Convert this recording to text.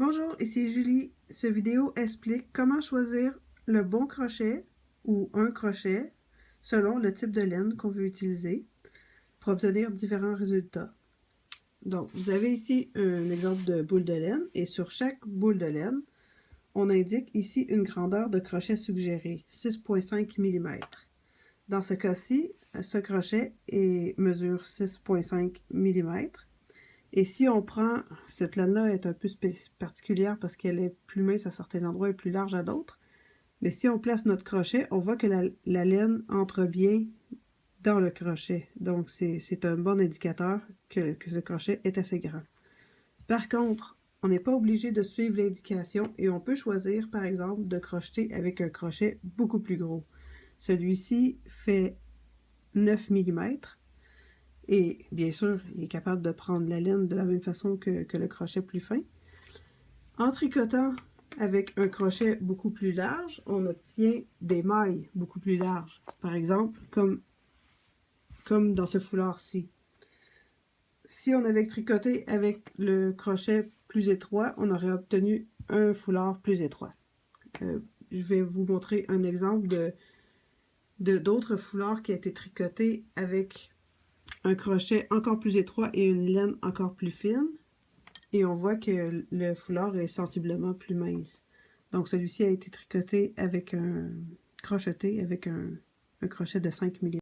Bonjour, ici Julie. Cette vidéo explique comment choisir le bon crochet ou un crochet selon le type de laine qu'on veut utiliser pour obtenir différents résultats. Donc, vous avez ici un exemple de boule de laine et sur chaque boule de laine, on indique ici une grandeur de crochet suggérée, 6,5 mm. Dans ce cas-ci, ce crochet mesure 6,5 mm. Et si on prend, cette laine-là est un peu particulière parce qu'elle est plus mince à certains endroits et plus large à d'autres. Mais si on place notre crochet, on voit que la laine entre bien dans le crochet. Donc, c'est un bon indicateur que ce crochet est assez grand. Par contre, on n'est pas obligé de suivre l'indication et on peut choisir, par exemple, de crocheter avec un crochet beaucoup plus gros. Celui-ci fait 9 mm. Et bien sûr, il est capable de prendre la laine de la même façon que le crochet plus fin. En tricotant avec un crochet beaucoup plus large, on obtient des mailles beaucoup plus larges. Par exemple, comme dans ce foulard-ci. Si on avait tricoté avec le crochet plus étroit, on aurait obtenu un foulard plus étroit. Je vais vous montrer un exemple d'autres foulards qui a été tricoté avec un crochet encore plus étroit et une laine encore plus fine. Et on voit que le foulard est sensiblement plus mince. Donc celui-ci a été tricoté avec crocheté avec un crochet de 5 mm.